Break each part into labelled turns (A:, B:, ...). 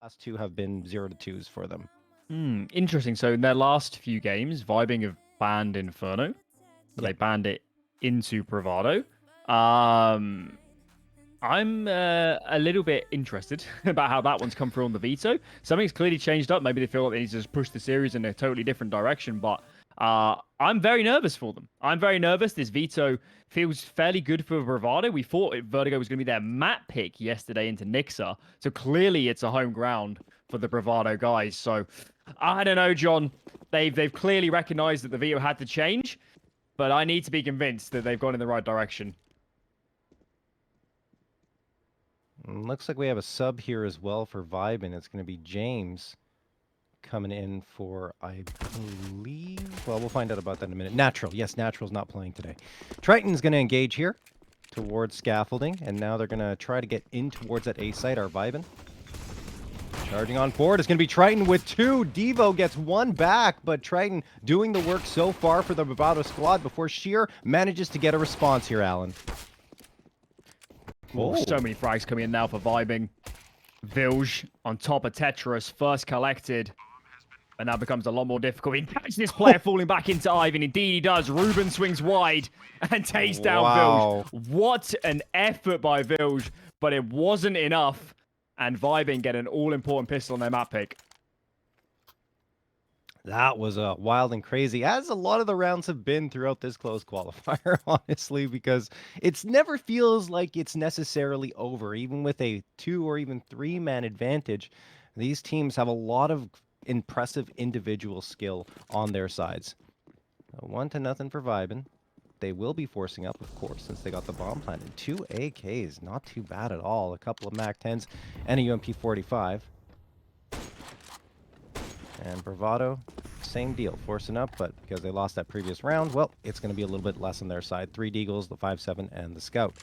A: Last two have been 0-2s for them.
B: Interesting. So in their last few games, VYBN have banned Inferno, but they banned it into Bravado. I'm a little bit interested about how that one's come through on the veto. Something's clearly changed up. Maybe they feel like they need to just push the series in a totally different direction, but I'm very nervous for them. I'm very nervous. This veto feels fairly good for Bravado. We thought Vertigo was going to be their map pick yesterday into Nixa, so clearly it's a home ground for the Bravado guys. So I don't know, John. They've clearly recognized that the veto had to change, but I need to be convinced that they've gone in the right direction.
A: Looks like we have a sub here as well for VYBN. It's going to be James coming in for, I believe, well, we'll find out about that in a minute. Natural. Yes, Natural's not playing today. Triton's going to engage here towards scaffolding, and now they're going to try to get in towards that A site, our VYBN. Charging on forward. It's going to be Triton with two. Devo gets one back, but Triton doing the work so far for the Bravado squad before Sheer manages to get a response here, Alan.
B: Oh, so many frags coming in now for VYBN. Vilge on top of Tetris, first collected. And now becomes a lot more difficult. He catches this player falling back into Ivan. Indeed, he does. Ruben swings wide and takes down Vilge. What an effort by Vilge, but it wasn't enough. And VYBN get an all-important pistol on their map pick.
A: That was wild and crazy, as a lot of the rounds have been throughout this close qualifier, honestly, because it never feels like it's necessarily over. Even with a 2 or even 3-man advantage, these teams have a lot of impressive individual skill on their sides. 1-0 for VYBN. They will be forcing up, of course, since they got the bomb planted. 2 AKs, not too bad at all. A couple of MAC-10s and a UMP-45. And Bravado, same deal, forcing up, but because they lost that previous round, well, it's going to be a little bit less on their side. 3 Deagles, the 5-7, and the Scout.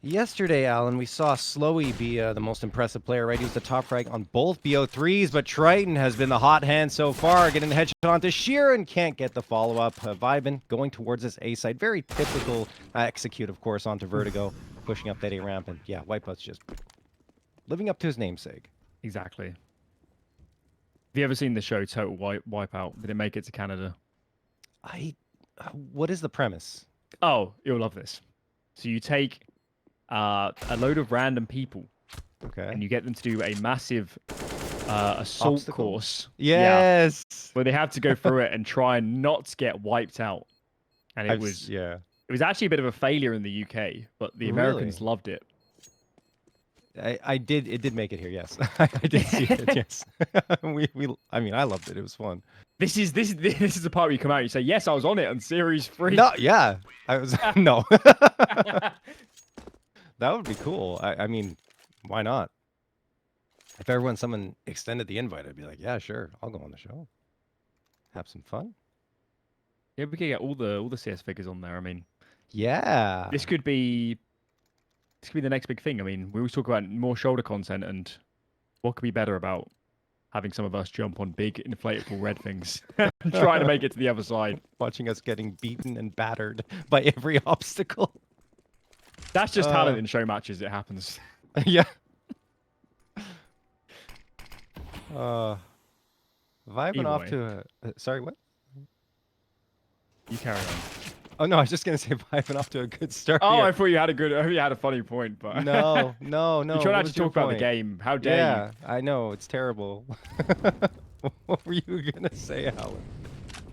A: Yesterday, Alan, we saw SloWye be the most impressive player, right? He was the top frag on both BO3s, but Triton has been the hot hand so far, getting the headshot onto Sheer and can't get the follow-up. VYBN going towards this A side. Very typical execute, of course, onto Vertigo, pushing up that A ramp, and yeah, Wipeout's just living up to his namesake.
B: Exactly. Have you ever seen the show Total Wipeout? Did it make it to Canada?
A: What is the premise?
B: Oh, you'll love this. So you take a load of random people,
A: okay,
B: and you get them to do a massive assault course.
A: Yes,
B: where they have to go through it and try and not get wiped out. And it was actually a bit of a failure in the UK, but the Americans loved it.
A: It did make it here, yes. I did see it, yes. I mean, I loved it. It was fun.
B: This is the part where you come out and you say, yes, I was on it on Series 3.
A: No, yeah. I was, no. That would be cool. I mean, why not? If someone extended the invite, I'd be like, yeah, sure. I'll go on the show. Have some fun.
B: Yeah, we could get all the CS figures on there. I mean,
A: yeah.
B: This could be the next big thing. I mean, we always talk about more shoulder content, and what could be better about having some of us jump on big inflatable red things and trying to make it to the other side.
A: Watching us getting beaten and battered by every obstacle.
B: That's just talent in show matches. It happens.
A: Yeah. VYBN off to sorry, what?
B: You carry on.
A: Oh no, I was just gonna say VYBN off to a good start.
B: Oh,
A: here.
B: I thought you had a funny point, but
A: no.
B: You're trying not to talk about the game. How dare you?
A: Yeah, I know it's terrible. What were you gonna say, Alan?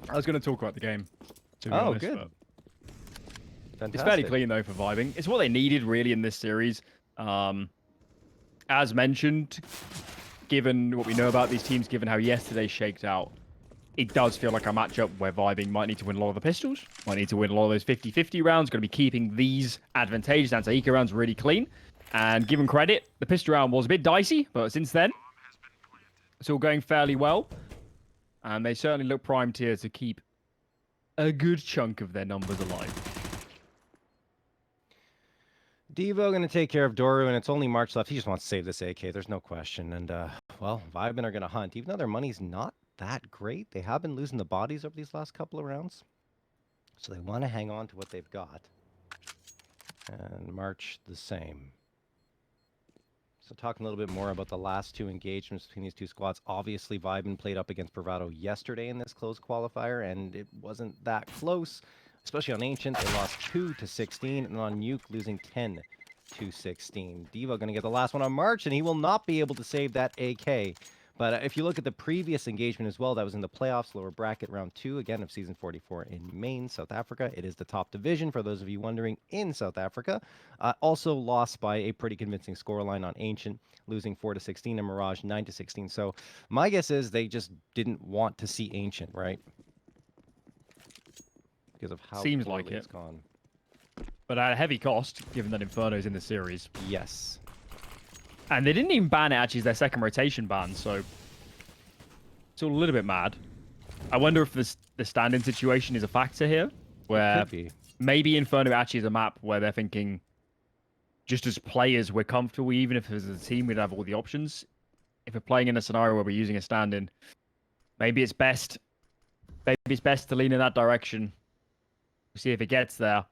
B: I was gonna talk about the game. To be honest,
A: good.
B: It's fairly clean though for VYBN. It's what they needed really in this series. As mentioned, given what we know about these teams, given how yesterday shaked out, it does feel like a matchup where VYBN might need to win a lot of the pistols, might need to win a lot of those 50-50 rounds, going to be keeping these advantageous anti-eco rounds really clean. And given credit, the pistol round was a bit dicey, but since then, it's all going fairly well. And they certainly look primed here to keep a good chunk of their numbers alive.
A: Devo going to take care of Doru, and it's only March left. He just wants to save this AK. There's no question. And, well, VYBN are going to hunt. Even though their money's not that great, they have been losing the bodies over these last couple of rounds. So they want to hang on to what they've got. And March the same. So talking a little bit more about the last two engagements between these two squads. Obviously, VYBN played up against Bravado yesterday in this close qualifier, and it wasn't that close. Especially on Ancient, they lost 2-16, and on Nuke, losing 10-16. Devo going to get the last one on March, and he will not be able to save that AK. But if you look at the previous engagement as well, that was in the playoffs, lower bracket, round 2, again, of Season 44 in Maine, South Africa. It is the top division, for those of you wondering, in South Africa. Also lost by a pretty convincing scoreline on Ancient, losing 4-16, and Mirage 9-16. So my guess is they just didn't want to see Ancient, right? Because of how
B: Seems
A: poorly
B: like it.
A: it's gone.
B: But at a heavy cost, given that Inferno's in the series.
A: Yes.
B: And they didn't even ban it actually as their second rotation ban, so it's all a little bit mad. I wonder if the stand-in situation is a factor here, where
A: Could be.
B: maybe Inferno actually is a map where they're thinking, just as players, we're comfortable, even if as a team we'd have all the options. If we're playing in a scenario where we're using a stand-in, maybe it's best to lean in that direction. See if it gets there.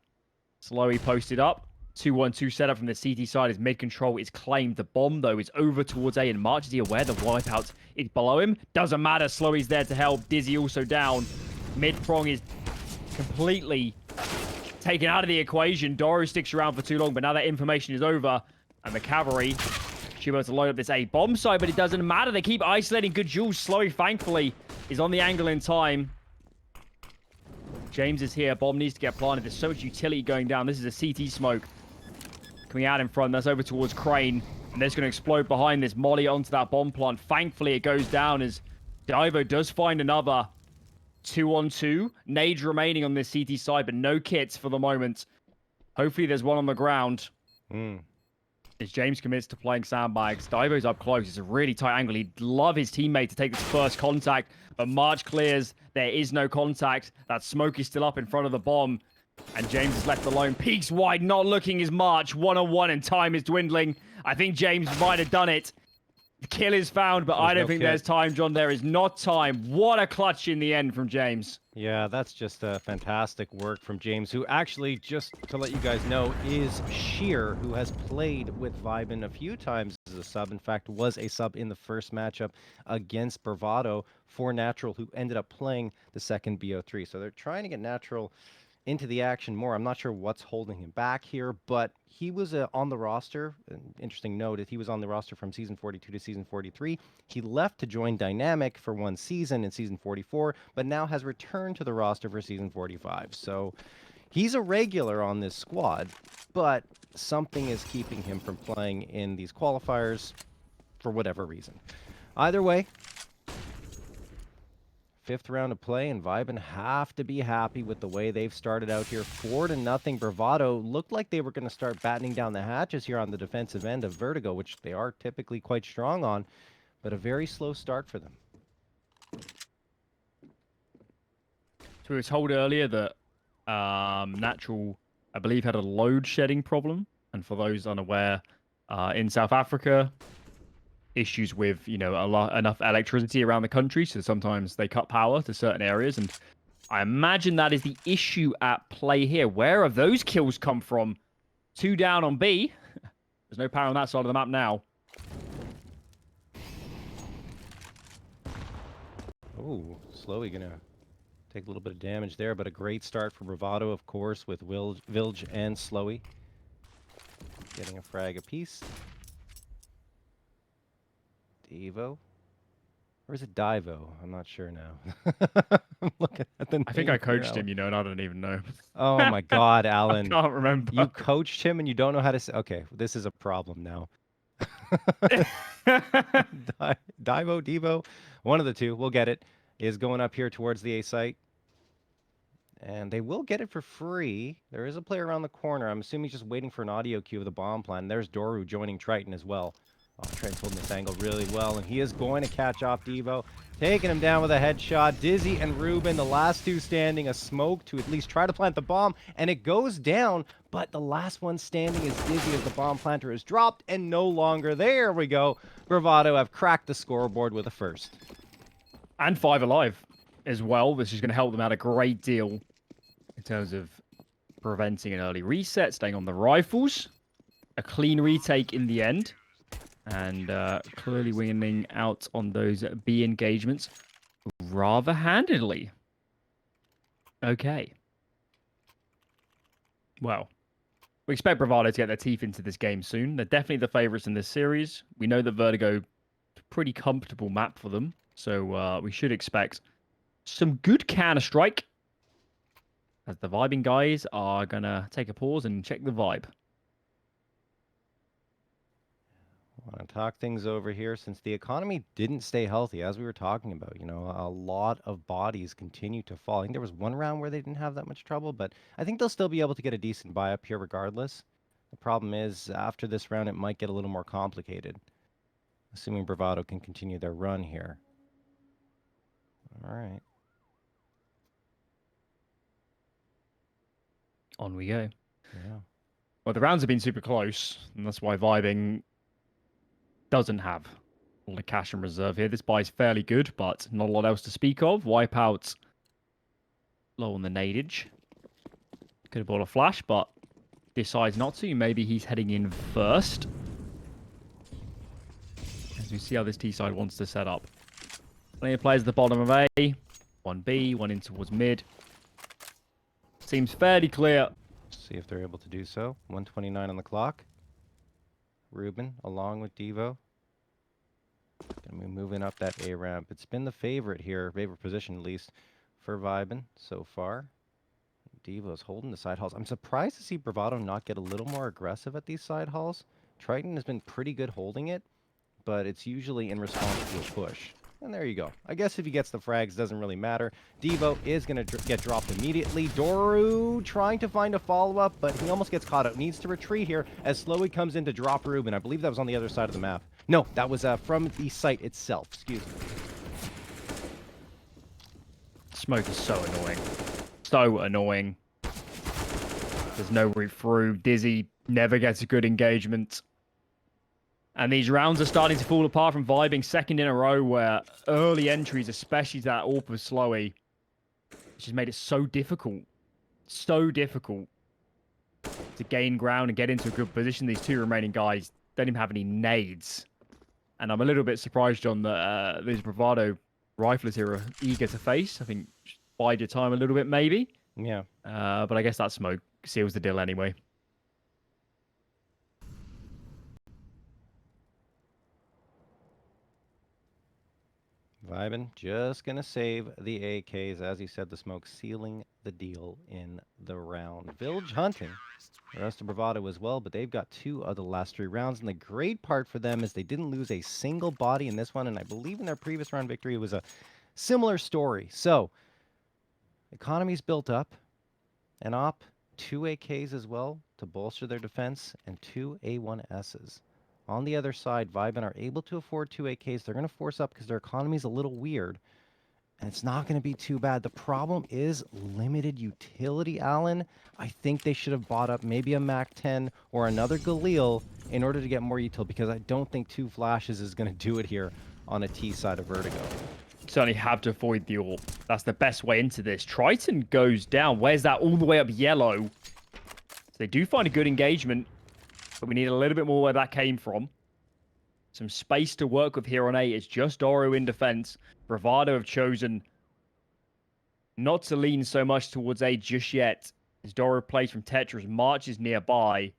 B: SloWye posted up. 2-1-2 setup from the CT side. His mid control is claimed. The bomb, though, is over towards A. And March, is he aware the wipeout is below him? Doesn't matter. SloWye's there to help. Dizzy also down. Mid prong is completely taken out of the equation. Doru sticks around for too long, but now that information is over. And the cavalry should be able to load up this A bomb side, but it doesn't matter. They keep isolating good Jules. SloWye, thankfully, is on the angle in time. James is here. Bomb needs to get planted. There's so much utility going down. This is a CT smoke coming out in front. That's over towards Crane. And that's going to explode behind this molly onto that bomb plant. Thankfully, it goes down as Divo does find another 2-on-2. Nades remaining on this CT side, but no kits for the moment. Hopefully, there's one on the ground. As James commits to playing sandbags. Divo's up close. It's a really tight angle. He'd love his teammate to take this first contact, but March clears. There is no contact. That smoke is still up in front of the bomb, and James is left alone. Peeks wide, not looking as March. 1-on-1, and time is dwindling. I think James might have done it. The kill is found, but I don't think there's time, John. There is not time. What a clutch in the end from James.
A: Yeah, that's just fantastic work from James, who actually, just to let you guys know, is Sheer, who has played with VYBN a few times as a sub. In fact, was a sub in the first matchup against Bravado for Natural, who ended up playing the second BO3. So they're trying to get Natural into the action more. I'm not sure what's holding him back here, but he was on the roster. An interesting note is he was on the roster from Season 42 to Season 43. He left to join Dynamic for one season in Season 44, but now has returned to the roster for Season 45. So he's a regular on this squad, but something is keeping him from playing in these qualifiers for whatever reason. Either way, 5th round of play, and VYBN have to be happy with the way they've started out here. 4-0 Bravado. Looked like they were going to start battening down the hatches here on the defensive end of Vertigo, which they are typically quite strong on, but a very slow start for them.
B: So we were told earlier that Natural, I believe, had a load shedding problem. And for those unaware, in South Africa, issues with, enough electricity around the country, so sometimes they cut power to certain areas, and I imagine that is the issue at play here. Where have those kills come from? 2 down on B. There's no power on that side of the map now.
A: Oh, SloWye gonna take a little bit of damage there, but a great start for Bravado, of course, with Vilge and SloWye getting a frag apiece. Devo? Or is it Divo? I'm not sure now. I'm looking at the
B: I think I
A: name here,
B: coached him, and I don't even know.
A: Oh my god, Alan.
B: I can't remember.
A: You coached him and you don't know how to say... Okay, this is a problem now. Divo, Devo, one of the two, we'll get it, is going up here towards the A site. And they will get it for free. There is a player around the corner. I'm assuming he's just waiting for an audio cue of the bomb plan. There's Doru joining Triton as well. Oh, Triton's holding this angle really well, and he is going to catch off Devo. Taking him down with a headshot. Dizzy and Ruben, the last two standing, a smoke to at least try to plant the bomb, and it goes down, but the last one standing is Dizzy as the bomb planter is dropped and no longer there. We go. Bravado have cracked the scoreboard with a first.
B: And 5 alive as well. This is going to help them out a great deal in terms of preventing an early reset, staying on the rifles. A clean retake in the end. And clearly winning out on those B engagements rather handedly. Okay. Well, we expect Bravado to get their teeth into this game soon. They're definitely the favorites in this series. We know that Vertigo, pretty comfortable map for them. So we should expect some good Counter-Strike. As the vibing guys are going to take a pause and check the vibe.
A: Want to talk things over here since the economy didn't stay healthy, as we were talking about. You know, a lot of bodies continue to fall. I think there was one round where they didn't have that much trouble, but I think they'll still be able to get a decent buy up here regardless. The problem is, after this round, it might get a little more complicated, assuming Bravado can continue their run here. All right.
B: On we go.
A: Yeah.
B: Well, the rounds have been super close, and that's why vibing doesn't have a lot of cash in reserve here. This buy is fairly good, but not a lot else to speak of. Wipeout low on the nadage. Could have bought a flash, but decides not to. Maybe he's heading in first. As we see how this T side wants to set up. Plenty of players at the bottom of A. 1B, one in towards mid. Seems fairly clear.
A: See if they're able to do so. 1:29 on the clock. Ruben, along with Devo. Gonna be moving up that A ramp. It's been the favorite here, favorite position at least, for VYBN so far. Devo's holding the side halls. I'm surprised to see Bravado not get a little more aggressive at these side halls. Triton has been pretty good holding it, but it's usually in response to a push. And there you go. I guess if he gets the frags, doesn't really matter. Devo is going to get dropped immediately. Doru trying to find a follow-up, but he almost gets caught up. Needs to retreat here as SloWye comes in to drop Ruben. I believe that was on the other side of the map. No, that was from the site itself. Excuse me.
B: Smoke is so annoying. So annoying. There's no route through. Dizzy never gets a good engagement. And these rounds are starting to fall apart from vibing, second in a row where early entries, especially that AWP of SloWye, which has made it so difficult to gain ground and get into a good position. These two remaining guys don't even have any nades. And I'm a little bit surprised, John, that these Bravado riflers here are eager to face. I think just bide your time a little bit, maybe.
A: Yeah.
B: But I guess that smoke seals the deal anyway.
A: VYBN just going to save the AKs. As you said, the smoke sealing the deal in the round. Village hunting. The rest of Bravado as well, but they've got 2 of the last 3 rounds. And the great part for them is they didn't lose a single body in this one. And I believe in their previous round victory, it was a similar story. So, economy's built up. An op, 2 AKs as well to bolster their defense, and 2 A1Ss. On the other side, VYBN are able to afford 2 AKs. They're going to force up because their economy is a little weird. And it's not going to be too bad. The problem is limited utility, Alan. I think they should have bought up maybe a MAC-10 or another Galil in order to get more util, because I don't think 2 flashes is going to do it here on a T side of Vertigo.
B: Certainly have to avoid the AWP. That's the best way into this. Triton goes down. Where's that? All the way up yellow. So they do find a good engagement, but we need a little bit more where that came from. Some space to work with here on A. It's just Doru in defense. Bravado have chosen not to lean so much towards A just yet, as Doru plays from Tetris, marches nearby,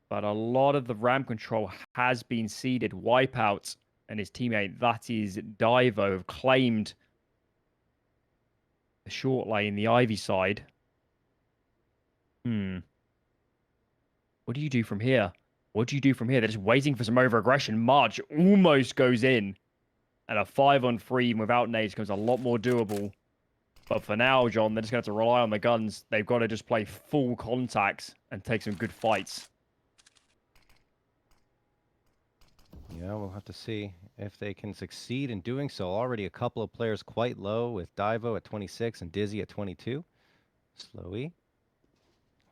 B: but a lot of the ramp control has been ceded. Wipeout and his teammate, that is Divo, have claimed the short lane, the Ivy side. What do you do from here? What do you do from here? They're just waiting for some over-aggression. March almost goes in. And a 5-on-3 without nades becomes a lot more doable. But for now, John, they're just going to have to rely on the guns. They've got to just play full contact and take some good fights.
A: Yeah, we'll have to see if they can succeed in doing so. Already a couple of players quite low, with Divo at 26 and Dizzy at 22. SloWye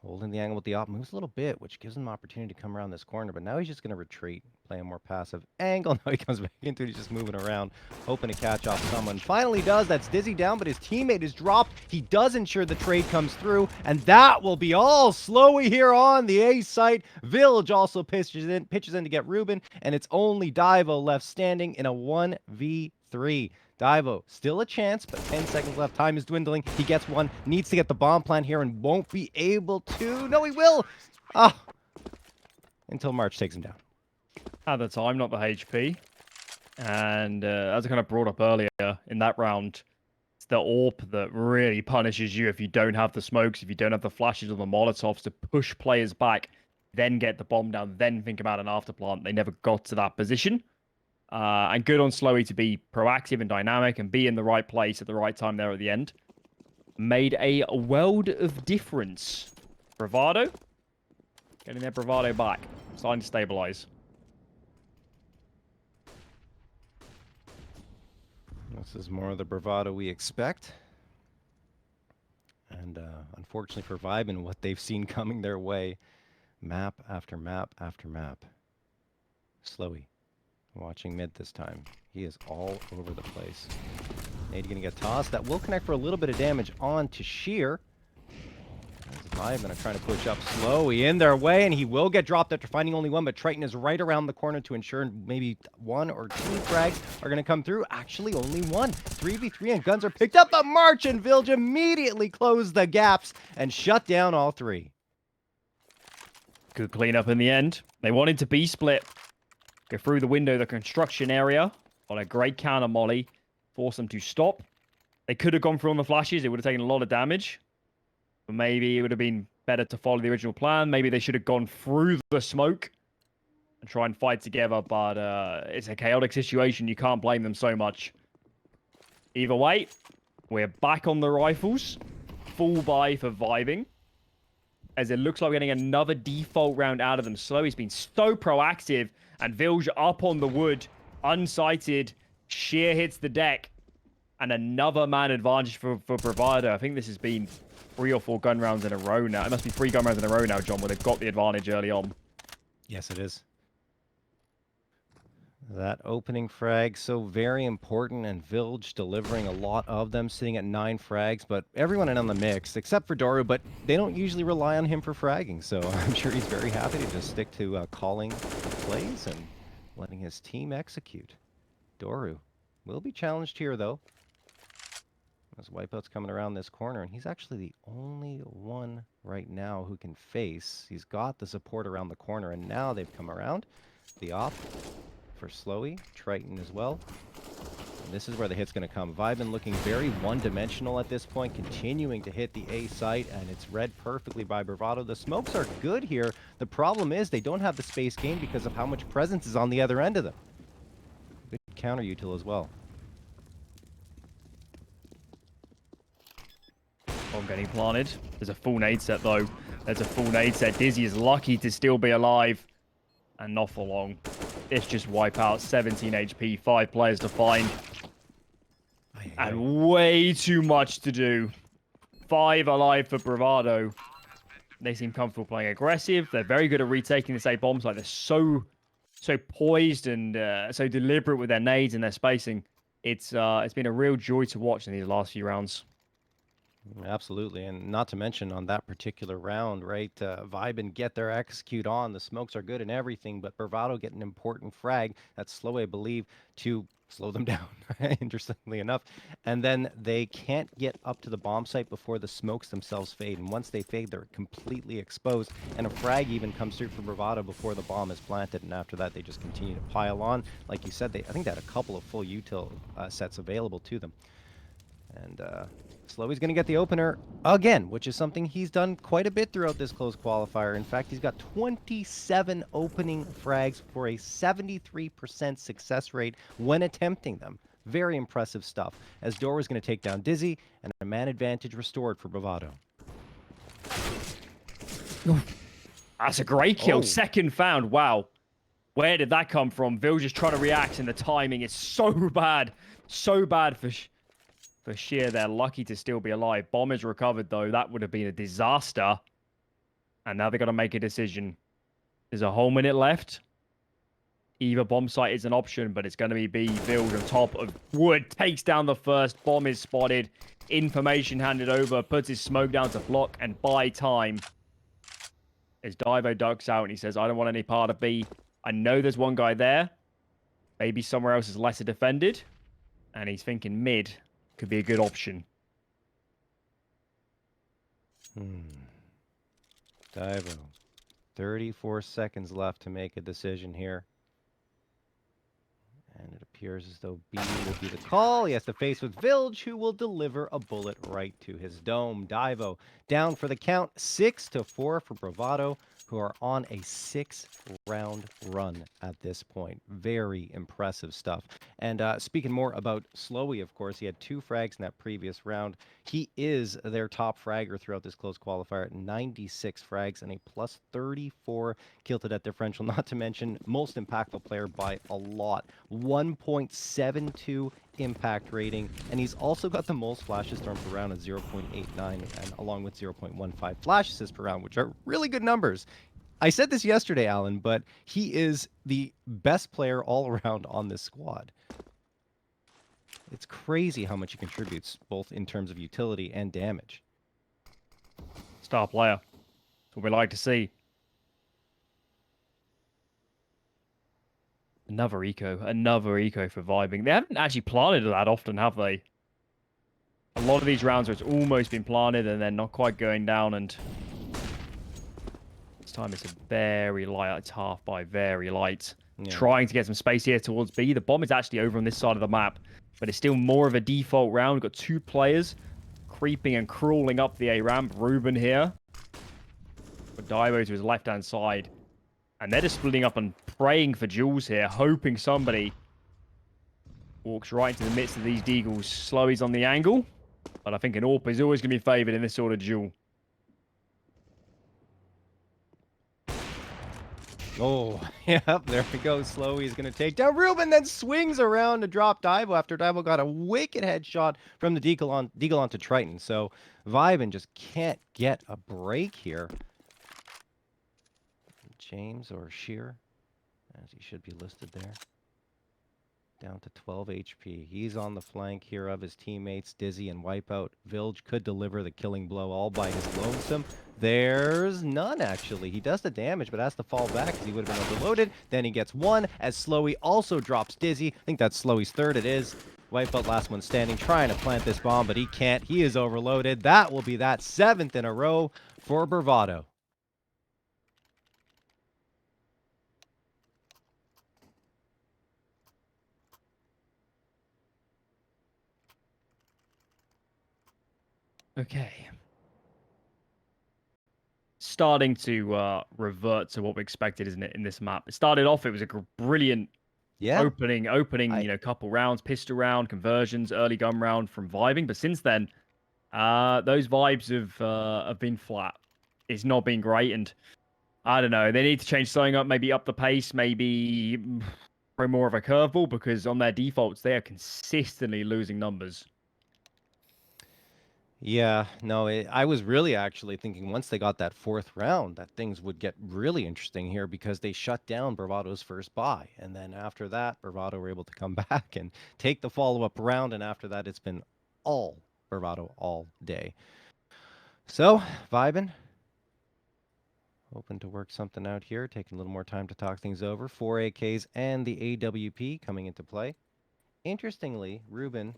A: Holding the angle with the op, moves a little bit, which gives him an opportunity to come around this corner, but now he's just going to retreat, play a more passive angle. Now he comes back into it, he's just moving around, hoping to catch off someone. Finally does, that's Dizzy down, but his teammate is dropped. He does ensure the trade comes through, and that will be all SloWye here on the A site. Village also pitches in to get Ruben, and it's only Divo left standing in a 1v3. Divo, still a chance, but 10 seconds left. Time is dwindling. He gets one, needs to get the bomb plant here and won't be able to. No, he will! Ah! Until March takes him down.
B: At the time, not the HP. And as I kind of brought up earlier in that round, it's the AWP that really punishes you if you don't have the smokes, if you don't have the flashes or the molotovs to push players back, then get the bomb down, then think about an afterplant. They never got to that position. And good on SloWye to be proactive and dynamic and be in the right place at the right time there at the end. Made a world of difference. Bravado. Getting their Bravado back. Starting to stabilize.
A: This is more of the Bravado we expect. And unfortunately for VYBN, what they've seen coming their way, map after map after map. SloWye. Watching mid this time. He is all over the place. Nade gonna get tossed. That will connect for a little bit of damage on to Sheer. VYBN are trying to push up SloWye in their way, and he will get dropped after finding only one, but Triton is right around the corner to ensure maybe 1 or 2 frags are going to come through. Actually, only one. 3v3, and guns are picked up, but March and Village immediately close the gaps and shut down all 3.
B: Good cleanup in the end. They wanted to be split. Go through the window, the construction area, on a great counter molly. Force them to stop. They could have gone through on the flashes. It would have taken a lot of damage. But maybe it would have been better to follow the original plan. Maybe they should have gone through the smoke and try and fight together. But it's a chaotic situation. You can't blame them so much. Either way, we're back on the rifles. Full buy for vibing. As it looks like we're getting another default round out of them. SloWye's been so proactive. And Vilge up on the wood, unsighted. Sheer hits the deck. And another man advantage for Bravado. I think this has been 3 or 4 gun rounds in a row now. It must be 3 gun rounds in a row now, John, where they've got the advantage early on.
A: Yes, it is. That opening frag, so very important, and Village delivering a lot of them, sitting at 9 frags, but everyone in on the mix, except for Doru, but they don't usually rely on him for fragging, so I'm sure he's very happy to just stick to calling plays and letting his team execute. Doru will be challenged here, though. As Wipeout's coming around this corner, and he's actually the only one right now who can face. He's got the support around the corner, and now they've come around. The op for SloWye, Triton as well. And this is where the hit's going to come. VYBN looking very one-dimensional at this point, continuing to hit the A site, and it's read perfectly by Bravado. The smokes are good here. The problem is they don't have the space gained because of how much presence is on the other end of them. Good counter util as well.
B: Bomb getting planted. There's a full nade set, though. There's a full nade set. Dizzy is lucky to still be alive. And not for long. It's just wipe out. 17 HP, 5 players to find. And way too much to do. 5 alive for Bravado. They seem comfortable playing aggressive. They're very good at retaking this A bombs. Like, they're so poised and so deliberate with their nades and their spacing. It's been a real joy to watch in these last few rounds.
A: Absolutely, and not to mention on that particular round, right, VYBN get their execute on. The smokes are good and everything, but Bravado get an important frag that SloWye, I believe, to slow them down, interestingly enough. And then they can't get up to the bomb site before the smokes themselves fade. And once they fade, they're completely exposed. And a frag even comes through for Bravado before the bomb is planted. And after that, they just continue to pile on. Like you said, I think they had a couple of full util sets available to them. And SloWye's going to get the opener again, which is something he's done quite a bit throughout this close qualifier. In fact, he's got 27 opening frags for a 73% success rate when attempting them. Very impressive stuff, as Doru is going to take down Dizzy, and a man advantage restored for Bravado.
B: That's a great kill.
A: Oh.
B: Second found. Wow. Where did that come from? Vil just trying to react, and the timing is so bad. So bad for Sheer. They're lucky to still be alive. Bomb is recovered, though. That would have been a disaster. And now they've got to make a decision. There's a whole minute left. Either bomb site is an option, but it's going to be B. Build on top of Wood. Takes down the first. Bomb is spotted. Information handed over. Puts his smoke down to block and buy time. As Divo ducks out and he says, I don't want any part of B. I know there's one guy there. Maybe somewhere else is lesser defended. And he's thinking mid could be a good option.
A: Divo. 34 seconds left to make a decision here. And it appears as though B will be the call. He has to face with Vilge, who will deliver a bullet right to his dome. Divo down for the count. 6-4 for Bravado, who are on a 6-round run at this point. Very impressive stuff. And speaking more about SloWye, of course, he had 2 frags in that previous round. He is their top fragger throughout this close qualifier at 96 frags and a plus 34 kill to death differential, not to mention most impactful player by a lot. 1.72 impact rating, and he's also got the most flashes thrown per round at 0.89, and along with 0.15 flash assists per round, which are really good numbers. I said this yesterday, Alan, but he is the best player all around on this squad. It's crazy how much he contributes, both in terms of utility and damage.
B: Star player. That's what we like to see. Another eco for vibing. They haven't actually planted that often, have they? A lot of these rounds where it's almost been planted and then not quite going down, and this time it's a very light, it's half by very light. Yeah. Trying to get some space here towards B. The bomb is actually over on this side of the map, but it's still more of a default round. We've got 2 players creeping and crawling up the A ramp. Ruben here. But Divo to his left-hand side. And they're just splitting up and praying for Jules here, hoping somebody walks right into the midst of these deagles. SloWye's on the angle, but I think an AWP is always going to be favoured in this sort of duel.
A: Oh, yeah, there we go. SloWye is going to take down Ruben, then swings around to drop Divo after Divo got a wicked headshot from the Deagle onto Triton. So VYBN just can't get a break here. James or Sheer, as he should be listed there. Down to 12 HP. He's on the flank here of his teammates, Dizzy and Wipeout. Vilge could deliver the killing blow all by his lonesome. There's none, actually. He does the damage, but has to fall back because he would have been overloaded. Then he gets 1 as SloWye also drops Dizzy. I think that's SloWye's 3rd. It is. Wipeout last one standing, trying to plant this bomb, but he can't. He is overloaded. That will be that 7th in a row for Bravado.
B: Okay. Starting to revert to what we expected, isn't it, in this map? It started off, it was a brilliant opening, couple rounds, pistol round, conversions, early gun round from vibing. But since then, those vibes have been flat. It's not been great, and I don't know. They need to change something up, maybe up the pace, maybe throw more of a curveball, because on their defaults, they are consistently losing numbers.
A: Yeah, no, I was really actually thinking once they got that 4th round that things would get really interesting here because they shut down Bravado's first buy. And then after that, Bravado were able to come back and take the follow-up round. And after that, it's been all Bravado all day. So, VYBN, hoping to work something out here, taking a little more time to talk things over. 4 AKs and the AWP coming into play. Interestingly, Ruben,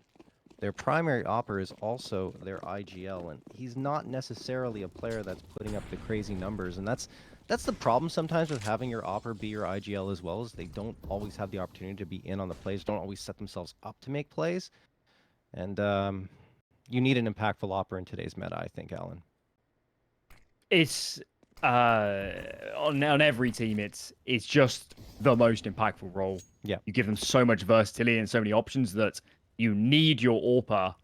A: their primary opper is also their IGL, and he's not necessarily a player that's putting up the crazy numbers, and that's the problem sometimes with having your opper be your IGL as well, is they don't always have the opportunity to be in on the plays, don't always set themselves up to make plays, and you need an impactful opper in today's meta, I think, Alan.
B: It's on every team, it's just the most impactful role.
A: Yeah,
B: you give them so much versatility and so many options that you need your AWPer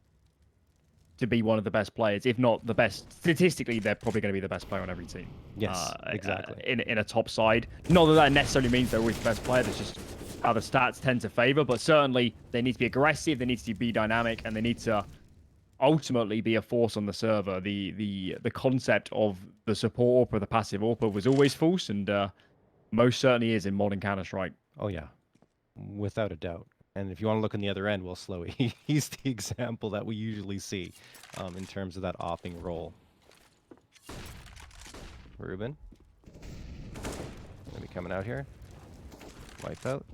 B: to be one of the best players, if not the best. Statistically, they're probably going to be the best player on every team.
A: Yes, exactly.
B: In a top side. Not that necessarily means they're always the best player. That's just how the stats tend to favor. But certainly, they need to be aggressive. They need to be dynamic, and they need to ultimately be a force on the server. The concept of the support AWP or the passive AWP was always false, and most certainly is in modern Counter-Strike.
A: Oh yeah, without a doubt. And if you want to look on the other end, well, SloWye, he's the example that we usually see in terms of that offing role. Ruben, gonna be coming out here. Wipe out.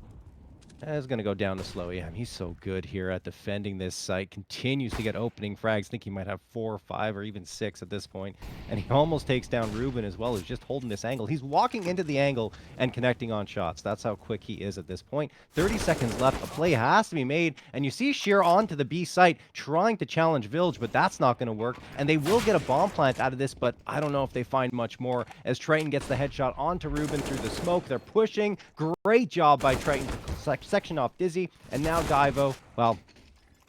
A: Is going to go down to SloWye. He's so good here at defending this site. Continues to get opening frags. Think he might have 4 or 5 or even 6 at this point. And he almost takes down Ruben as well, who's just holding this angle. He's walking into the angle and connecting on shots. That's how quick he is at this point. 30 seconds left. A play has to be made. And you see Sheer onto the B site trying to challenge Village, but that's not going to work. And they will get a bomb plant out of this, but I don't know if they find much more as Triton gets the headshot onto Ruben through the smoke. They're pushing. Great job by Triton to section off Dizzy, and now Divo, well,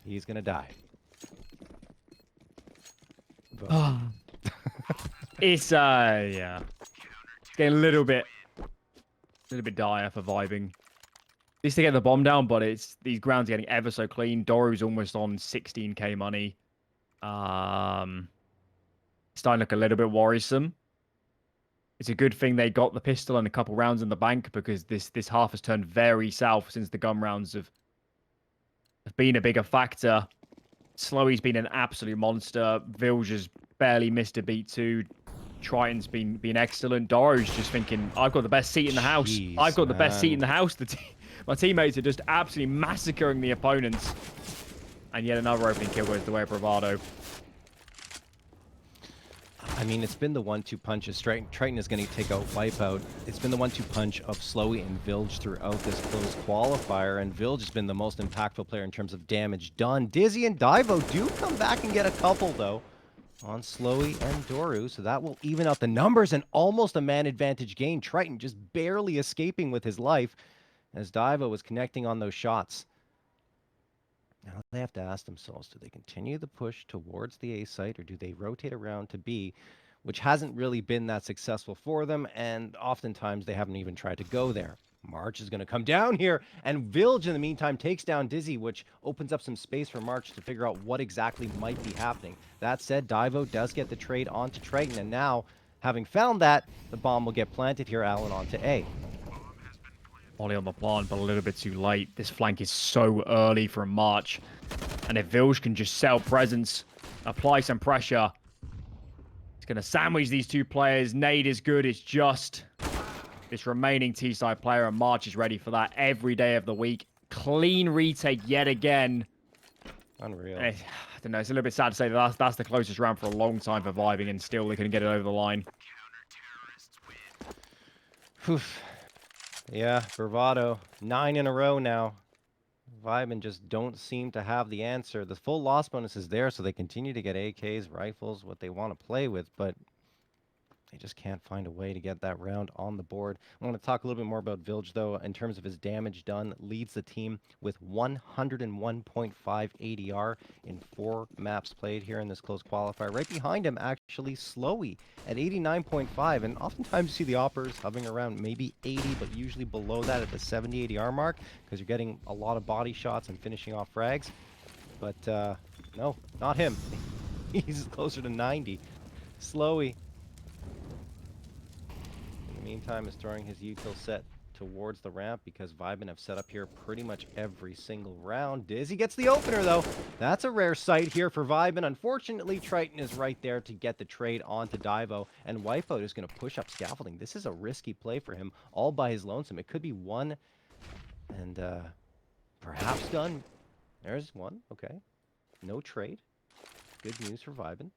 A: he's gonna die.
B: It's yeah, it's getting a little bit dire for Vibing. At least to get the bomb down, but it's these grounds are getting ever so clean. Doru's almost on 16k money. Starting to look a little bit worrisome. It's a good thing they got the pistol and a couple rounds in the bank, because this half has turned very south since the gun rounds have been a bigger factor. SloWye's been an absolute monster. Vilge has barely missed a beat too. Triton's been excellent. Doru's just thinking, I've got the best seat in the house.
A: Jeez,
B: I've got the best seat in the house. My teammates are just absolutely massacring the opponents. And yet another opening kill goes the way of Bravado.
A: I mean, it's been the 1-2 punches. Triton is going to take out Wipeout. It's been the 1-2 punch of SloWye and Village throughout this closed qualifier, and Village has been the most impactful player in terms of damage done. Dizzy and Divo do come back and get a couple, though, on SloWye and Doru, so that will even out the numbers and almost a man advantage gain. Triton just barely escaping with his life as Divo was connecting on those shots. Now they have to ask themselves, do they continue the push towards the A site, or do they rotate around to B, which hasn't really been that successful for them, and oftentimes they haven't even tried to go there. March is going to come down here, and Village in the meantime takes down Dizzy, which opens up some space for March to figure out what exactly might be happening. That said, Divo does get the trade onto Triton, and now, having found that, the bomb will get planted here, Allen, onto A.
B: Molly on the plant, but a little bit too late. This flank is so early from March. And if Vilge can just sell presence, apply some pressure, it's going to sandwich these two players. Nade is good. It's just this remaining T-side player, and March is ready for that every day of the week. Clean retake yet again.
A: Unreal.
B: I don't know. It's a little bit sad to say that that's the closest round for a long time for Vibing, and still they couldn't get it over the line.
A: Oof. Yeah, Bravado. 9 in a row now. VYBN just don't seem to have the answer. The full loss bonus is there, so they continue to get AKs, rifles, what they want to play with, but they just can't find a way to get that round on the board. I want to talk a little bit more about Village, though, in terms of his damage done. Leads the team with 101.5 ADR in 4 maps played here in this close qualifier. Right behind him, actually, SloWye at 89.5. And oftentimes you see the oppers hovering around maybe 80, but usually below that at the 70 ADR mark, because you're getting a lot of body shots and finishing off frags. But no, not him. He's closer to 90. SloWye, meantime, is throwing his util set towards the ramp, because VYBN have set up here pretty much every single round. Dizzy gets the opener, though. That's a rare sight here for VYBN. Unfortunately, Triton is right there to get the trade onto Divo, and Wipeout is going to push up scaffolding. This is a risky play for him, all by his lonesome. It could be one, and perhaps done. There's one. Okay. No trade. Good news for VYBN.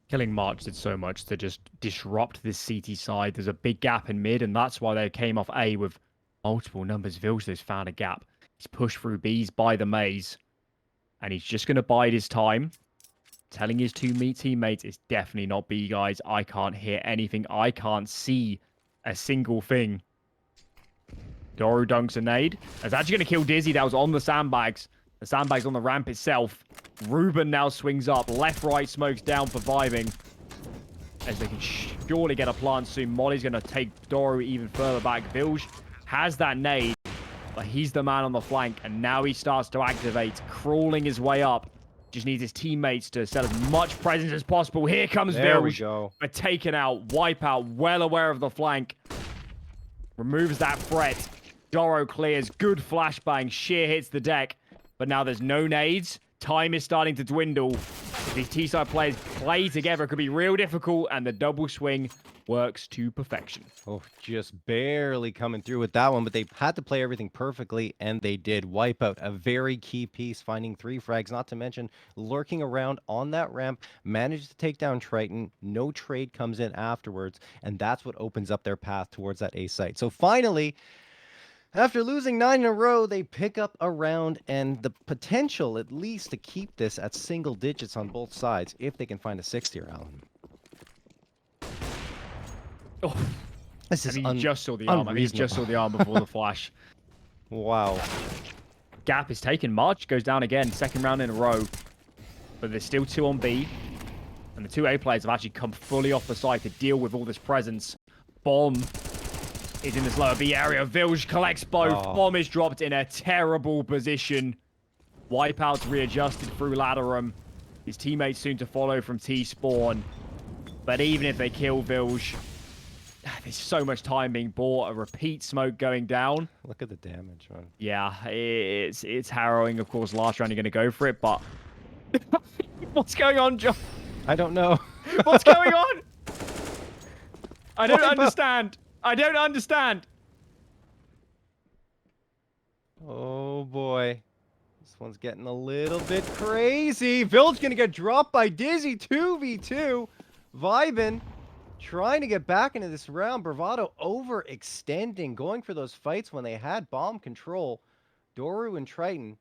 B: Killing March did so much to just disrupt this CT side. There's a big gap in mid, and that's why they came off A with multiple numbers. Vilge's found a gap. He's pushed through B's by the maze, and he's just going to bide his time, telling his two teammates, it's definitely not B, guys. I can't hear anything. I can't see a single thing. Doru dunks a nade. That's actually going to kill Dizzy. That was on the sandbags. The sandbags on the ramp itself. Ruben now swings up. Left, right, smokes down for Vibing. As they can surely get a plant soon. Molly's going to take Doru even further back. Vilge has that nade. But he's the man on the flank, and now he starts to activate, crawling his way up. Just needs his teammates to set as much presence as possible. Here comes
A: There we
B: Vilj,
A: go.
B: but taken out. Wipeout, well aware of the flank. Removes that threat. Doru clears. Good flashbang. Sheer hits the deck. But now there's no nades. Time is starting to dwindle. If these T-side players play together, it could be real difficult, and the double swing works to perfection.
A: Oh, just barely coming through with that one, but they had to play everything perfectly, and they did. Wipeout, a very key piece, finding 3 frags, not to mention lurking around on that ramp, managed to take down Triton. No trade comes in afterwards, and that's what opens up their path towards that A site. So finally, after losing 9 in a row, they pick up a round and the potential, at least, to keep this at single digits on both sides, if they can find a 6th here, Alan.
B: Oh,
A: This is
B: he just saw the armor. He just saw the armor before the flash.
A: Wow.
B: Gap is taken. March goes down again. 2nd round in a row. But there's still 2 on B. And the 2 A players have actually come fully off the side to deal with all this presence. Bomb is in this lower B area. Vilj collects both.
A: Oh.
B: Bomb is dropped in a terrible position. Wipeout's readjusted through Ladderum. His teammates soon to follow from T-spawn. But even if they kill Vilj, there's so much time being bought. A repeat smoke going down.
A: Look at the damage, man.
B: Yeah, it's harrowing. Of course, last round you're going to go for it, but... What's going on, John?
A: I don't know.
B: What's going on? I don't
A: Wipeout.
B: understand. I don't understand.
A: Oh boy. This one's getting a little bit crazy. Vilj's gonna get dropped by Dizzy 2v2. VYBN trying to get back into this round. Bravado overextending, going for those fights when they had bomb control. Doru and Triton.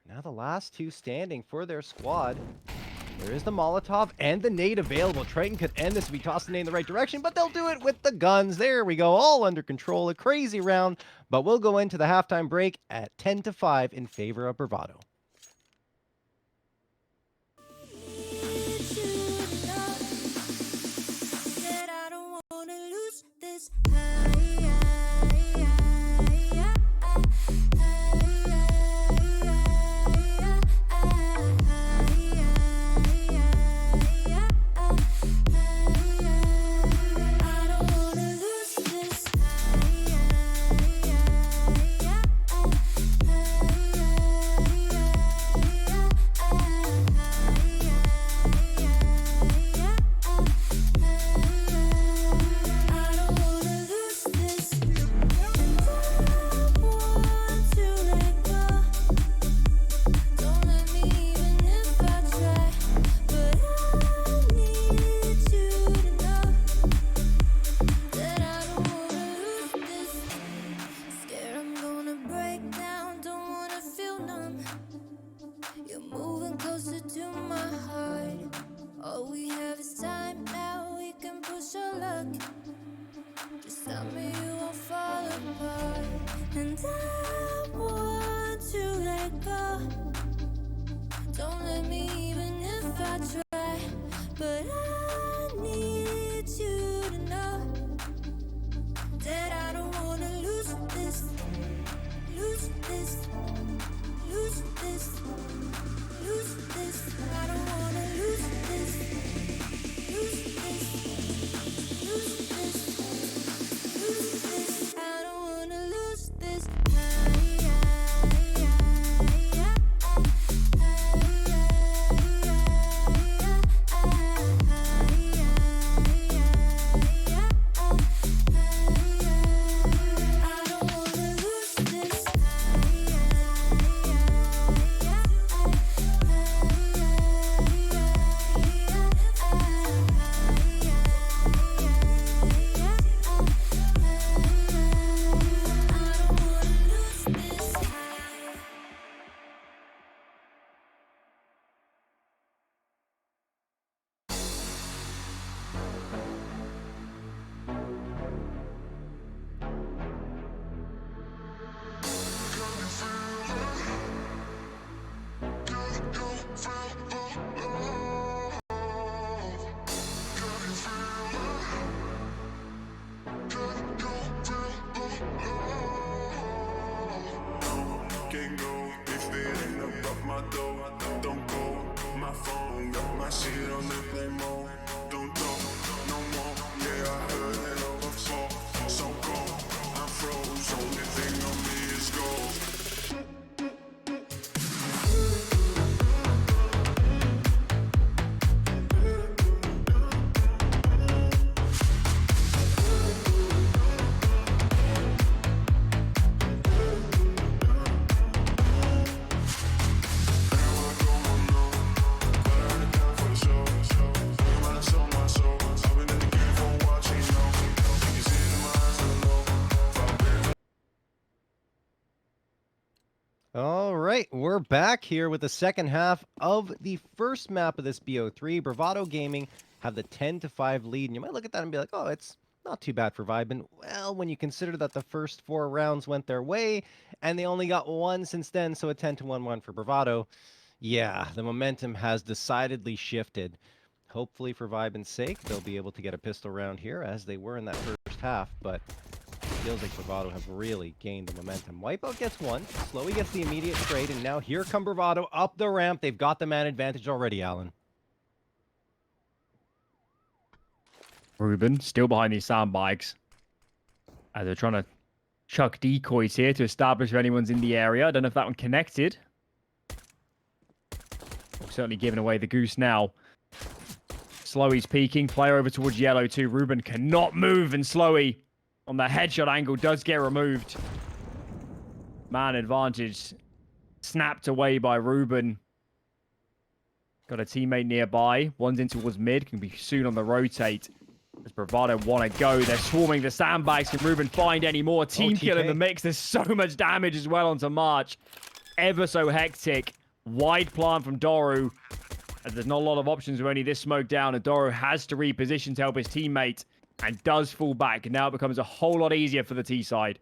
A: Now the last 2 standing for their squad. There is the Molotov and the nade available. Triton could end this if he tossed the nade in the right direction, but they'll do it with the guns. There we go, all under control. A crazy round, but we'll go into the halftime break at 10-5 in favor of Bravado. All right, we're back here with the second half of the first map of this BO3. Bravado Gaming have the 10-5 lead, and you might look at that and be like, oh, it's not too bad for VYBN. Well, when you consider that the first 4 rounds went their way, and they only got 1 since then, so a 10-1 win for Bravado. Yeah, the momentum has decidedly shifted. Hopefully for VYBN's sake, they'll be able to get a pistol round here, as they were in that first half, but feels like Bravado have really gained the momentum. Wipeout gets 1, SloWye gets the immediate trade, and now here come Bravado up the ramp. They've got the man advantage already, Alan.
B: Ruben still behind these sandbags. As they're trying to chuck decoys here to establish if anyone's in the area. I don't know if that one connected. Certainly giving away the goose now. SloWye's peeking. Player over towards yellow too. Ruben cannot move, and SloWye on the headshot angle does get removed. Man advantage snapped away by Ruben. Got a teammate nearby. One's in towards mid. Can be soon on the rotate. As Bravado want to go. They're swarming the sandbags. Can Ruben find any more? Team kill in the mix. There's so much damage as well onto March. Ever so hectic. Wide plant from Doru. As there's not a lot of options with only this smoke down. And Doru has to reposition to help his teammate. And does fall back. And now it becomes a whole lot easier for the T side.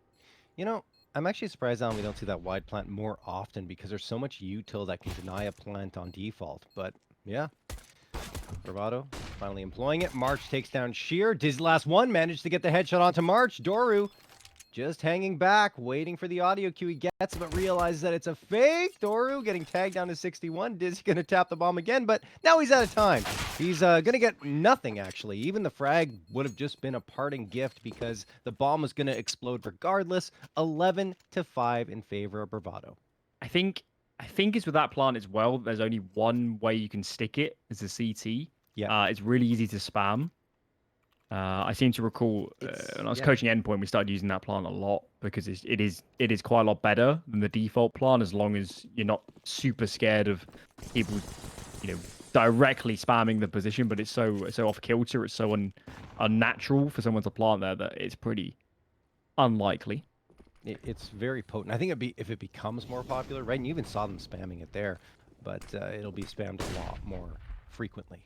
A: You know, I'm actually surprised, Alan, we don't see that wide plant more often because there's so much util that can deny a plant on default. But, yeah. Bravado finally employing it. March takes down Sheer. Diz last one managed to get the headshot onto March. Doru just hanging back, waiting for the audio cue he gets, but realizes that it's a fake. Doru getting tagged down to 61. Diz going to tap the bomb again, but now he's out of time. He's going to get nothing, actually. Even the frag would have just been a parting gift because the bomb was going to explode regardless. 11-5 in favor of Bravado.
B: I think it's with that plant as well. There's only one way you can stick it as a CT.
A: Yeah.
B: It's really easy to spam. I seem to recall when I was coaching Endpoint, we started using that plant a lot because it is quite a lot better than the default plant as long as you're not super scared of people, directly spamming the position. But it's so off kilter, it's so unnatural for someone to plant there that it's pretty unlikely.
A: It's very potent. I think if it becomes more popular, right? And you even saw them spamming it there, but it'll be spammed a lot more frequently.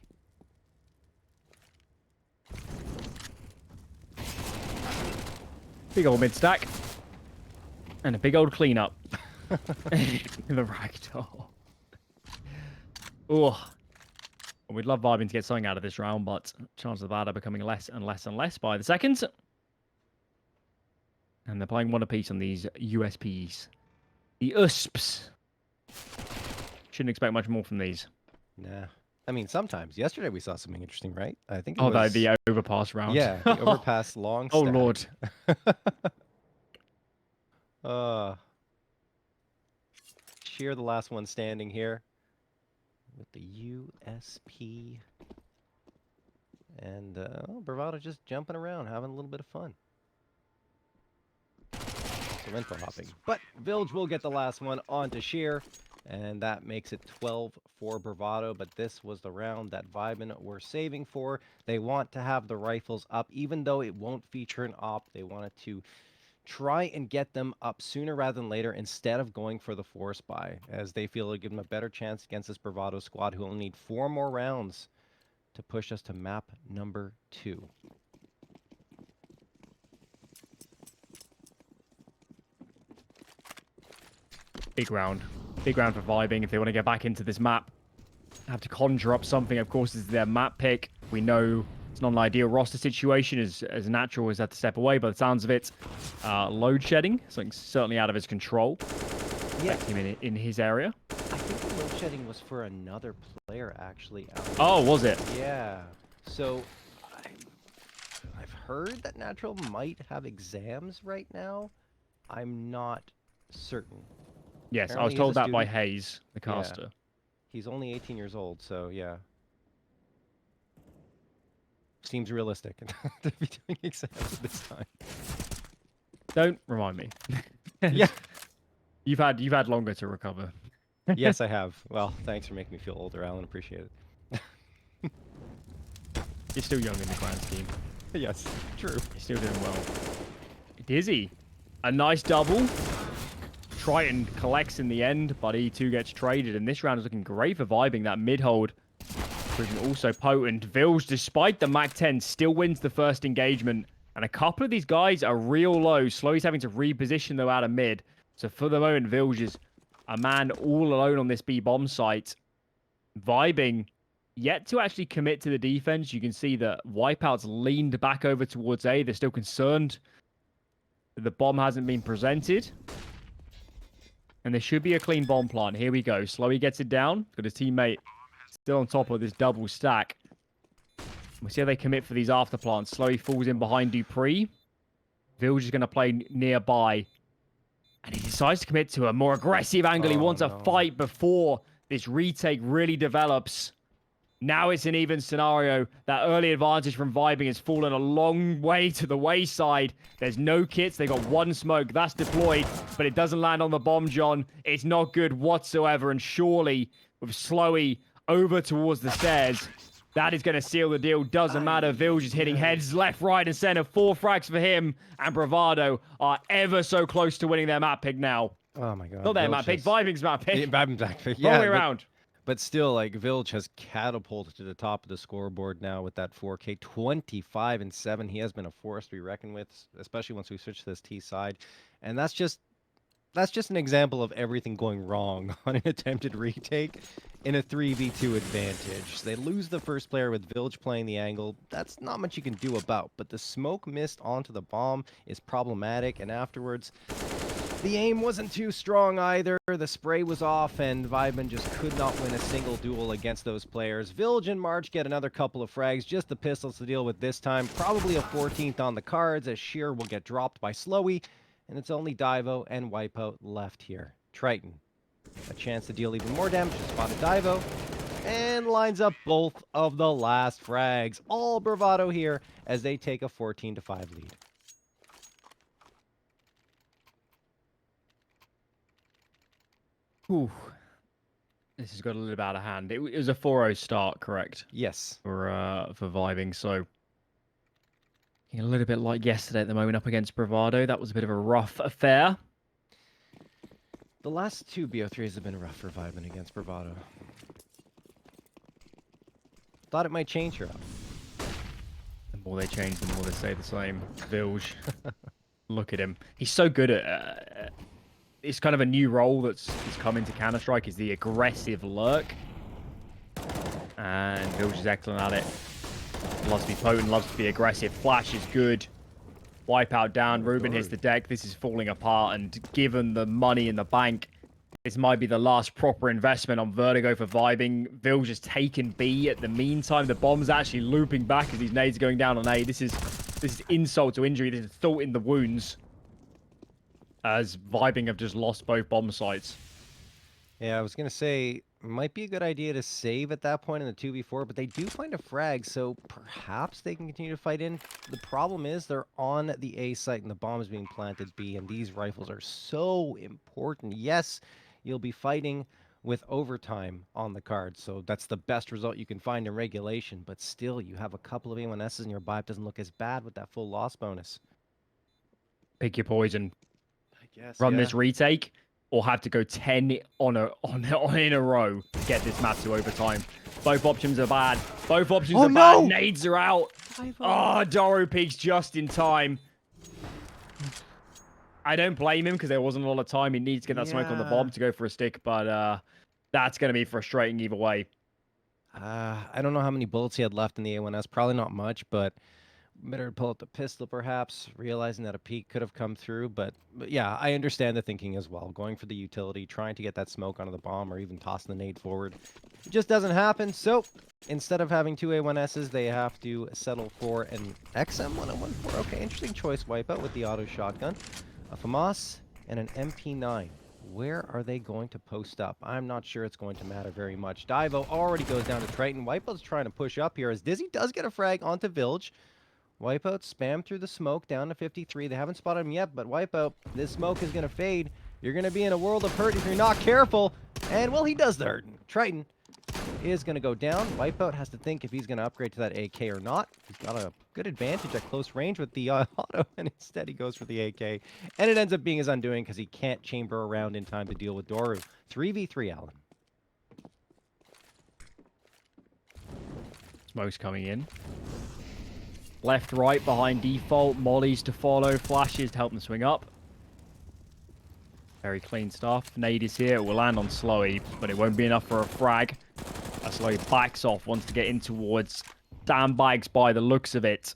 B: Big old mid stack. And a big old cleanup. In the ragdoll. Oh. We'd love VYBN to get something out of this round, but chances of that are becoming less and less and less by the second. And they're playing one apiece on these USPs. The USPs. Shouldn't expect much more from these.
A: Nah. I mean, sometimes. Yesterday we saw something interesting, right? I think it
B: was...
A: was...
B: the overpass round.
A: Yeah, the overpass long stack.
B: Oh, Lord.
A: Sheer the last one standing here with the USP. And Bravado just jumping around, having a little bit of fun. Some info hopping. But Village will get the last one onto Sheer. And that makes it 12 for Bravado, but this was the round that VYBN were saving for. They want to have the rifles up, even though it won't feature an op. They wanted to try and get them up sooner rather than later instead of going for the force buy, as they feel it'll give them a better chance against this Bravado squad, who will need 4 more rounds to push us to map number 2.
B: Big round. Big round for VYBN if they want to get back into this map. Have to conjure up something. Of course, it's their map pick. We know it's not an ideal roster situation, as Natural has had to step away by the sounds of it. Load shedding, something certainly out of his control.
A: Yeah.
B: Him in his area.
A: I think the load shedding was for another player, actually.
B: Oh, was it?
A: Yeah. So, I've heard that Natural might have exams right now. I'm not certain.
B: Yes, I was
A: Apparently he's
B: told
A: a
B: that by
A: student.
B: Hayes, the
A: Yeah.
B: caster.
A: He's only 18 years old, so yeah. Seems realistic to be doing exams at this time.
B: Don't remind me.
A: Yeah.
B: You've had longer to recover.
A: Yes, I have. Well, thanks for making me feel older, Alan. Appreciate it.
B: You're still young in the grand scheme.
A: Yes, true.
B: You're still doing well. Dizzy. A nice double. Triton collects in the end, but E2 gets traded, and this round is looking great for vibing. That mid hold proving also potent. Village, despite the Mac 10, still wins the first engagement, and a couple of these guys are real low. SloWye's having to reposition though out of mid. So for the moment, Village is a man all alone on this B bomb site. Vibing yet to actually commit to the defense. You can see that Wipeout's leaned back over towards A. They're still concerned that the bomb hasn't been presented. And there should be a clean bomb plant. Here we go. SloWye gets it down. Got his teammate still on top of this double stack. We'll see how they commit for these after plants. SloWye falls in behind Dupree. Village is going to play nearby. And he decides to commit to a more aggressive angle. He wants a fight before this retake really develops. Now it's an even scenario. That early advantage from vibing has fallen a long way to the wayside. There's no kits. They got one smoke. That's deployed, but it doesn't land on the bomb, John. It's not good whatsoever. And surely, with SloWye over towards the stairs, that is going to seal the deal. Doesn't matter. Village is hitting heads left, right, and center. 4 frags for him. And Bravado are ever so close to winning their map pick now.
A: Oh my god.
B: Not their map pick. Vibing's map pick.
A: Yeah, Vibing's map pick.
B: Wrong
A: Yeah,
B: way around.
A: But still, like, Village has catapulted to the top of the scoreboard now with that 4K. 25-7. He has been a force to be reckoned with, especially once we switch to this T side. And that's just an example of everything going wrong on an attempted retake in a 3v2 advantage. They lose the first player with Village playing the angle. That's not much you can do about, but the smoke missed onto the bomb is problematic, and afterwards, the aim wasn't too strong either. The spray was off, and VYBN just could not win a single duel against those players. Village and March get another couple of frags, just the pistols to deal with this time. Probably a 14th on the cards, as Sheer will get dropped by SloWye, and it's only Divo and Wipeout left here. Triton, a chance to deal even more damage, to spot a Divo, and lines up both of the last frags. All Bravado here, as they take a 14-5 lead.
B: Ooh. This has got a little bit out of hand. It was a 4-0 start, correct?
A: Yes.
B: For vibing, so a little bit like yesterday at the moment up against Bravado. That was a bit of a rough affair.
A: The last 2 BO3s have been rough for VYBN against Bravado. Thought it might change here.
B: The more they change, the more they stay the same. Vilge, look at him. He's so good at... it's kind of a new role that's come into Counter-Strike, is the aggressive lurk. And Vilge is excellent at it. Loves to be potent, loves to be aggressive. Flash is good. Wipeout down. Ruben hits the deck. This is falling apart. And given the money in the bank, this might be the last proper investment on Vertigo for vibing. Vilge has taken B at the meantime. The bomb's actually looping back as these nades are going down on A. This is insult to injury. This is thought in the wounds, as vibing have just lost both bomb sites.
A: Yeah, I was going to say, might be a good idea to save at that point in the 2v4, but they do find a frag, so perhaps they can continue to fight in. The problem is they're on the A site and the bomb is being planted B, and these rifles are so important. Yes, you'll be fighting with overtime on the card, so that's the best result you can find in regulation, but still, you have a couple of A1Ss and your buy-up doesn't look as bad with that full loss bonus.
B: Pick your poison.
A: I guess,
B: Run this retake, or have to go 10 in a row to get this map to overtime. Both options are bad. Both options are bad. Nades are out. Oh, Doru peaks just in time. I don't blame him because there wasn't a lot of time. He needs to get that smoke on the bomb to go for a stick, but that's going to be frustrating either way.
A: I don't know how many bullets he had left in the A1S. Probably not much, but Better pull out the pistol, perhaps, realizing that a peek could have come through. But yeah, I understand the thinking as well. Going for the utility, trying to get that smoke onto the bomb, or even tossing the nade forward. It just doesn't happen. So instead of having two A1Ss, they have to settle for an XM1014. Okay, interesting choice. Wipeout with the auto shotgun, a FAMAS, and an MP9. Where are they going to post up? I'm not sure it's going to matter very much. Divo already goes down to Triton. Wipeout's trying to push up here as Dizzy does get a frag onto Village. Wipeout spam through the smoke down to 53. They haven't spotted him yet, but Wipeout, this smoke is going to fade. You're going to be in a world of hurt if you're not careful. And, well, he does the hurt. Triton is going to go down. Wipeout has to think if he's going to upgrade to that AK or not. He's got a good advantage at close range with the auto, and instead he goes for the AK. And it ends up being his undoing because he can't chamber around in time to deal with Doru. 3v3, Alan.
B: Smoke's coming in. Left, right, behind default. Mollies to follow. Flashes to help them swing up. Very clean stuff. Nade is here. It will land on SloWye, but it won't be enough for a frag. SloWye backs off, wants to get in towards sandbags by the looks of it.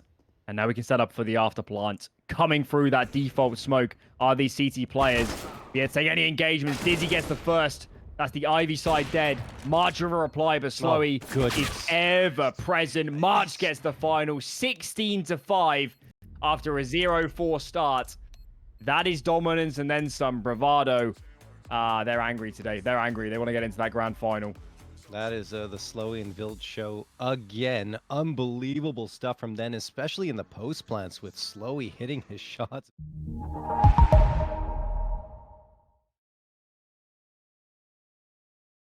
B: And now we can set up for the after plant. Coming through that default smoke are these CT players. Yeah, take any engagements. Dizzy gets the first. That's the Ivy side dead. March with a reply, but SloWye is ever present. March gets the final 16-5 after a 0-4 start. That is dominance and then some. Bravado. They're angry today. They're angry. They want to get into that grand final.
A: That is the SloWye and Village show again. Unbelievable stuff from them, especially in the post plants with SloWye hitting his shots.